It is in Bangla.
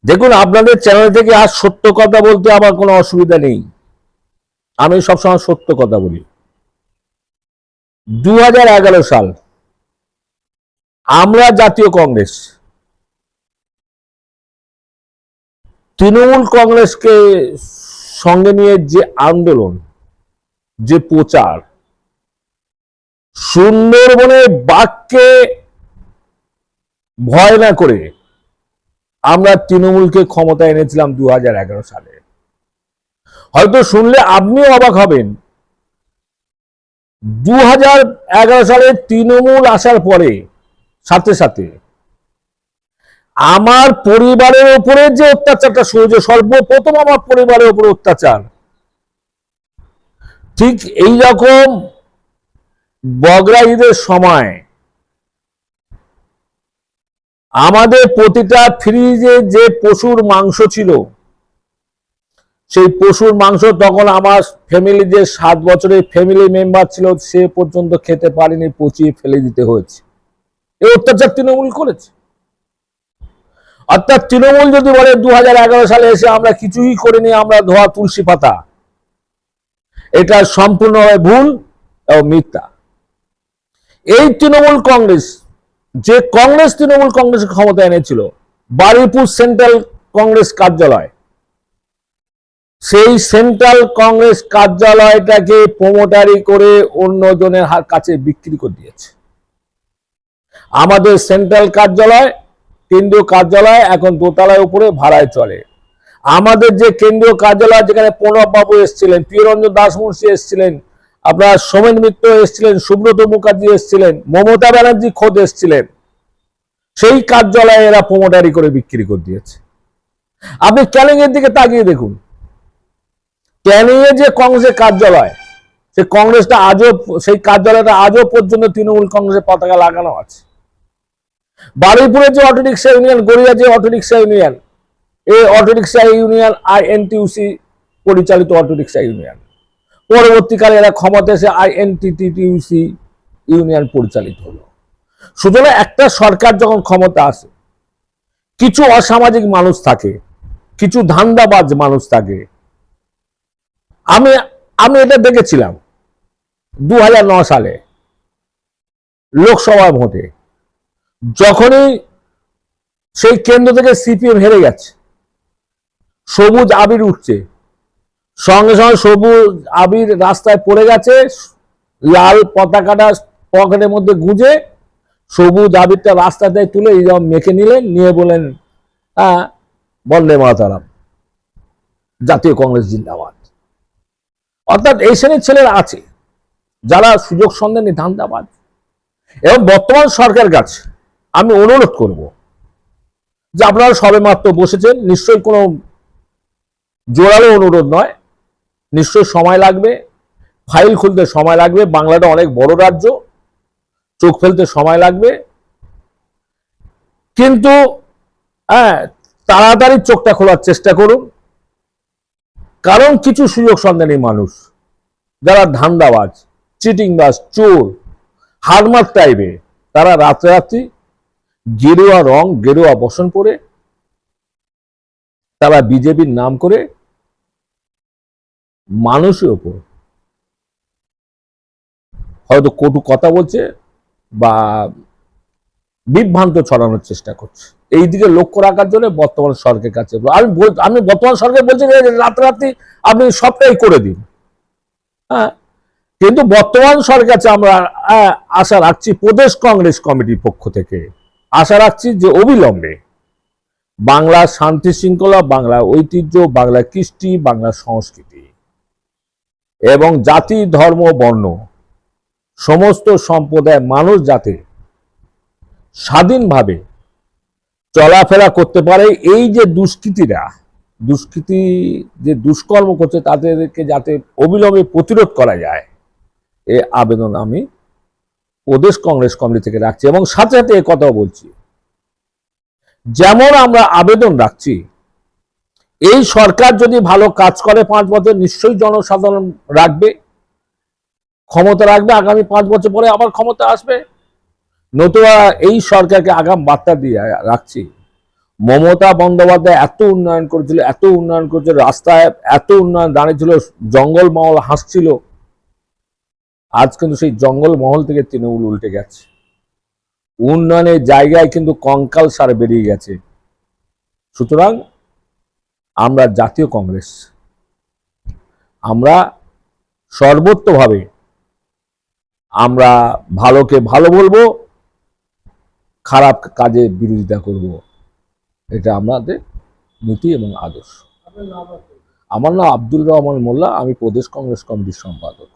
দেখুন, আপনাদের চ্যানেল থেকে আজ সত্য কথা বলতে আমার কোনো অসুবিধা নেই। আমি সবসময় সত্য কথা বলি। 2011 সাল আমরা জাতীয় কংগ্রেস তৃণমূল কংগ্রেসকে সঙ্গে নিয়ে যে আন্দোলন, যে প্রচার, সুন্দরবনে বাঘকে ভয় না করে আমরা তৃণমূলকে ক্ষমতায় এনেছিলাম 2011 সালে। হয়তো শুনলে আপনিও অবাক হবেন, 2011 সালে তৃণমূল আসার পরে সাথে সাথে আমার পরিবারের উপরে যে অত্যাচারটা শুরু হয়েছে, সর্বপ্রথম আমার পরিবারের উপরে অত্যাচার, ঠিক এই রকম বগরা ঈদের সময় আমাদের প্রতিটা ফ্রিজে যে পশুর মাংস ছিল, সেই পশুর মাংস তখন আমার ফ্যামিলি যে 7 বছরের ফ্যামিলি মেম্বার ছিল সে পর্যন্ত খেতে পারেনি, পচিয়ে ফেলে দিতে হয়েছে। এই অত্যাচার তৃণমূল করেছে। অর্থাৎ তৃণমূল যদি বলে 2011 সালে এসে আমরা কিছুই করিনি, আমরা ধোয়া তুলসী পাতা, এটা সম্পূর্ণভাবে ভুল এবং মিথ্যা। এই তৃণমূল কংগ্রেস, যে কংগ্রেস তৃণমূল কংগ্রেস ক্ষমতা এনেছিল, বারুইপুর সেন্ট্রাল কংগ্রেস কার্যালয়, সেই সেন্ট্রাল কংগ্রেস কার্যালয়টাকে প্রমোটারি করে অন্যজনের কাছে বিক্রি করে দিয়েছে। আমাদের সেন্ট্রাল কার্যালয়, কেন্দ্রীয় কার্যালয় এখন দোতলায় উপরে ভাড়ায় চলে। আমাদের যে কেন্দ্রীয় কার্যালয়, যেখানে প্রণব বাবু এসেছিলেন, প্রিয়রঞ্জন দাসমুন্সী এসেছিলেন, আপনার সোমেন মিত্র এসেছিলেন, সুব্রত মুখার্জি এসেছিলেন, মমতা ব্যানার্জি খোদ এসেছিলেন, সেই কার্যালয়ে এরা প্রমোটারি করে বিক্রি করে দিয়েছে। আপনি ক্যানিং এর দিকে তাকিয়ে দেখুন, ক্যানিং এ যে কংগ্রেসের কার্যালয়, সেই কংগ্রেসটা আজও, সেই কার্যালয়টা আজও পর্যন্ত তৃণমূল কংগ্রেসের পতাকা লাগানো আছে। বারুইপুরের যে অটোরিক্সা ইউনিয়ন, গড়িয়া যে অটোরিক্সা ইউনিয়ন, এই অটোরিক্সা ইউনিয়ন আইএনটিইউসি পরিচালিত অটোরিক্সা ইউনিয়ন। পরবর্তীকালে এরা ক্ষমতা এসে আইএনটিটিউসি ইউনিয়ন পরিচালিত হলো। সুতরাং একটা সরকার যখন ক্ষমতা আসে, কিছু অসামাজিক মানুষ থাকে, কিছু ধান্দাবাজ মানুষ থাকে। আমি আমি এটা দেখেছিলাম 2009 সালে লোকসভা ভোটে, যখনই সেই কেন্দ্র থেকে সিপিএম হেরে গেছে, সবুজ আবির উঠছে, সঙ্গে সঙ্গে সবুজ আবির রাস্তায় পড়ে গেছে, লাল পতাকাটা পকেটের মধ্যে গুঁজে সবুজ আবিরটা রাস্তাতে তুলে এই যেমন মেখে নিলেন, নিয়ে বলেন হ্যাঁ বন্দে মাতরম, জাতীয় কংগ্রেস জিন্দাবাদ। অর্থাৎ এই শ্রেণীর ছেলেরা আছে যারা সুযোগ সন্ধানী ধান্দাবাজ। এবং বর্তমান সরকার কাছে আমি অনুরোধ করব যে আপনারা সবে মাত্র বসেছেন, নিশ্চয়ই কোনো জোরালো অনুরোধ নয়, নিশ্চয়ই সময় লাগবে, ফাইল খুলতে সময় লাগবে, বাংলাটা অনেক বড় রাজ্য, চোখ ফেলতে সময় লাগবে, কিন্তু হ্যাঁ তাড়াতাড়ি চোখটা খোলার চেষ্টা করুন। কারণ কিছু সুযোগ সন্ধানী মানুষ যারা ধান্দাবাজ, চিটিংবাজ, চোর, হারমার টাইপে, তারা রাত্রারাত্রি গেরুয়া রং, গেরুয়া বসন পরে তারা বিজেপির নাম করে মানুষের ওপর হয়তো কটু কথা বলছে বা বিভ্রান্ত ছড়ানোর চেষ্টা করছে। এই দিকে লক্ষ্য রাখার জন্য বর্তমান সরকারের কাছে আমি বর্তমান সরকার বলছি রাতারাতি আপনি সবটাই করে দিন, হ্যাঁ, কিন্তু বর্তমান সরকার কাছে আমরা আশা রাখছি, প্রদেশ কংগ্রেস কমিটির পক্ষ থেকে আশা রাখছি যে অবিলম্বে বাংলা শান্তি শৃঙ্খলা, বাংলা ঐতিহ্য, বাংলা কৃষ্টি, বাংলা সংস্কৃতি এবং জাতি, ধর্ম, বর্ণ সমস্ত সম্প্রদায়ের মানুষ যাতে স্বাধীনভাবে চলাফেরা করতে পারে, এই যে দুষ্কৃতি যে দুষ্কর্ম করছে তাদেরকে যাতে অবিলম্বে প্রতিরোধ করা যায়, এই আবেদন আমি প্রদেশ কংগ্রেস কমিটি থেকে রাখছি। এবং সাথে সাথে এ কথাও বলছি, যেমন আমরা আবেদন রাখছি, এই সরকার যদি ভালো কাজ করে 5 বছর নিশ্চয়ই জনসাধারণ রাখবে, ক্ষমতা রাখবে, আগামী 5 বছর পরে আবার ক্ষমতা আসবে। নতুবা এই সরকারকে আগাম বার্তা দিয়ে রাখছি, মমতা বন্দ্যোপাধ্যায় এত উন্নয়ন করেছিল, এত উন্নয়ন করেছিল, রাস্তায় এত উন্নয়ন দাঁড়িয়েছিল, জঙ্গল মহল হাসছিল। আজ কিন্তু সেই জঙ্গল মহল থেকে তৃণমূল উল্টে গেছে, উন্নয়নের জায়গায় কিন্তু কঙ্কাল সার বেরিয়ে গেছে। সুতরাং আমরা জাতীয় কংগ্রেস, আমরা সর্বত্রভাবে আমরা ভালোকে ভালো বলবো, খারাপ কাজে বিরোধিতা করব, এটা আমাদের নীতি এবং আদর্শ। আমার নাম আব্দুল রহমান মোল্লা, আমি প্রদেশ কংগ্রেস কমিটির সম্পাদক।